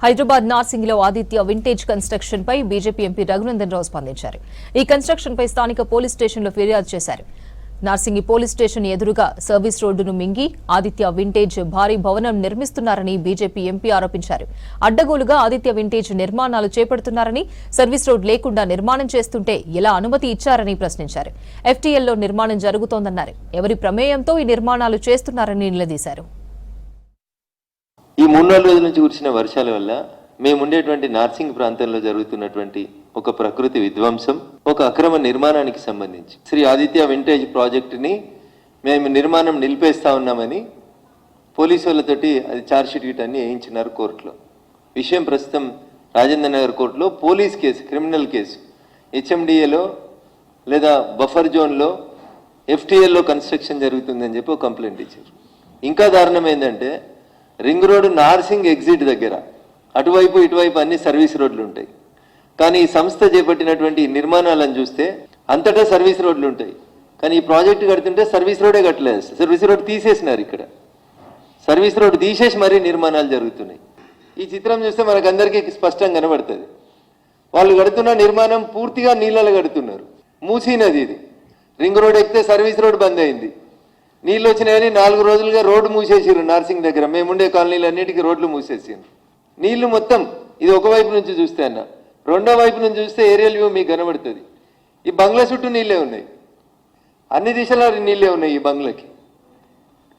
Hyderabad నార్సింగిలో Aditya vintage construction పై BJP MP Raghunandan Rao స్పందించారు. ఈ construction పై స్థానిక పోలీస్ స్టేషన్లో ఫిర్యాదు చేశారు. నార్సింగి పోలీస్ స్టేషన్ ఎదురుగా సర్వీస్ రోడ్డును మింగి ఆదిత్య వింటేజ్ భారీ భవనం నిర్మిస్తున్నారని బీజేపీ ఎంపీ ఆరోపించారు. అడ్డగోలుగా ఆదిత్య వింటేజ్ నిర్మాణాలు చేపడుతున్నారని, సర్వీస్ రోడ్ లేకుండా నిర్మాణం చేస్తుంటే ఎలా అనుమతి ఇచ్చారని ప్రశ్నించారు. ఎఫ్టీఎల్లో నిర్మాణం జరుగుతోందన్నారు. ఎవరి ప్రమేయంతో ఈ నిర్మాణాలు చేస్తున్నారని నిలదీశారు. ఈ 3-4 రోజుల నుంచి కురిసిన వర్షాల వల్ల మేముండేటువంటి నార్సింగ్ ప్రాంతంలో జరుగుతున్నటువంటి ఒక ప్రకృతి విధ్వంసం, ఒక అక్రమ నిర్మాణానికి సంబంధించి శ్రీ ఆదిత్య వింటేజ్ ప్రాజెక్టుని మేము నిర్మాణం నిలిపేస్తా ఉన్నామని పోలీసు వాళ్ళతోటి అది ఛార్జ్షీట్ గిట్ అన్ని వేయించినారు కోర్టులో. విషయం ప్రస్తుతం రాజేంద్ర నగర్ కోర్టులో పోలీస్ కేసు, క్రిమినల్ కేసు, హెచ్ఎండిఏలో లేదా బఫర్ జోన్లో ఎఫ్టీఎల్లో కన్స్ట్రక్షన్ జరుగుతుందని చెప్పి ఒక కంప్లైంట్ ఇచ్చారు. ఇంకా దారుణం ఏంటంటే రింగ్ రోడ్ నార్సింగ్ ఎగ్జిట్ దగ్గర అటువైపు ఇటువైపు అన్ని సర్వీస్ రోడ్లు ఉంటాయి. కానీ ఈ సంస్థ చేపట్టినటువంటి నిర్మాణాలను చూస్తే అంతటా సర్వీస్ రోడ్లు ఉంటాయి. కానీ ఈ ప్రాజెక్టు కడుతుంటే సర్వీస్ రోడే కట్టలేదు, సర్వీస్ రోడ్ తీసేసినారు. ఇక్కడ సర్వీస్ రోడ్ తీసేసి మరీ నిర్మాణాలు జరుగుతున్నాయి. ఈ చిత్రం చూస్తే మనకందరికీ స్పష్టంగా కనబడుతుంది. వాళ్ళు కడుతున్న నిర్మాణం పూర్తిగా నీళ్ళలో కడుతున్నారు. మూసీ నది ఇది. రింగ్ రోడ్ ఎక్కితే సర్వీస్ రోడ్ బంద్ అయింది. నీళ్ళు వచ్చినాయని 4 రోజులుగా రోడ్డు మూసేసారు. నార్సింగ్ దగ్గర మేముండే కాలనీలు అన్నిటికీ రోడ్లు మూసేసారు. నీళ్లు మొత్తం ఇది ఒకవైపు నుంచి చూస్తే అన్న, రెండో వైపు నుంచి చూస్తే ఏరియల్ వ్యూ మీకు కనబడుతుంది. ఈ బంగ్లా చుట్టూ నీళ్ళే ఉన్నాయి, అన్ని దిశలో నీళ్ళే ఉన్నాయి. ఈ బంగ్లాకి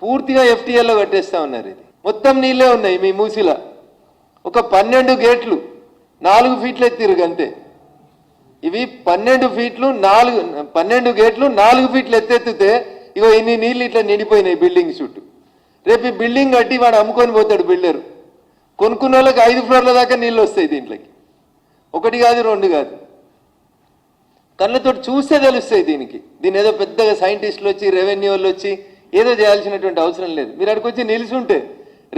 పూర్తిగా ఎఫ్టీఎల్లో కట్టేస్తా ఉన్నారు. ఇది మొత్తం నీళ్ళే ఉన్నాయి. మీ మూసిలా ఒక 12 గేట్లు 4 ఫీట్లు ఎత్తిరు అంతే. ఇవి 12 ఫీట్లు 12 గేట్లు 4 ఫీట్లు ఎత్తెత్తితే ఇగో ఇన్ని నీళ్ళు ఇట్లా నిండిపోయినాయి బిల్డింగ్ చుట్టూ. రేపు ఈ బిల్డింగ్ కట్టి వాడు అమ్ముకొని పోతాడు బిల్డరు. కొనుక్కున్న వాళ్ళకి 5 ఫ్లోర్ల దాకా నీళ్ళు వస్తాయి దీంట్లోకి. 1 కాదు 2 కాదు, కళ్ళతో చూస్తే తెలుస్తాయి. దీని ఏదో పెద్దగా సైంటిస్టులు వచ్చి రెవెన్యూ వాళ్ళు వచ్చి ఏదో చేయాల్సినటువంటి అవసరం లేదు. మీరు అక్కడికి వచ్చి నిల్చుంటే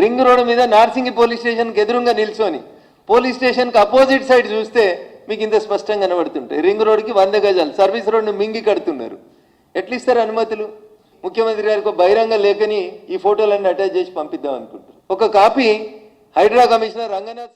రింగ్ రోడ్ మీద నార్సింగి పోలీస్ స్టేషన్కి ఎదురుగా నిల్చొని పోలీస్ స్టేషన్కి అపోజిట్ సైడ్ చూస్తే మీకు ఇంత స్పష్టంగా కనబడుతుంటాయి. రింగ్ రోడ్కి 100 గజాలు సర్వీస్ రోడ్ను మింగి కడుతున్నారు. ఎట్లా ఇస్తారు అనుమతులు? ముఖ్యమంత్రి గారికి బహిరంగ లేఖని ఈ ఫోటోలన్నీ అటాచ్ చేసి పంపిద్దాం అనుకుంటారు. ఒక కాపీ హైడ్రా కమిషనర్ రంగనాథ్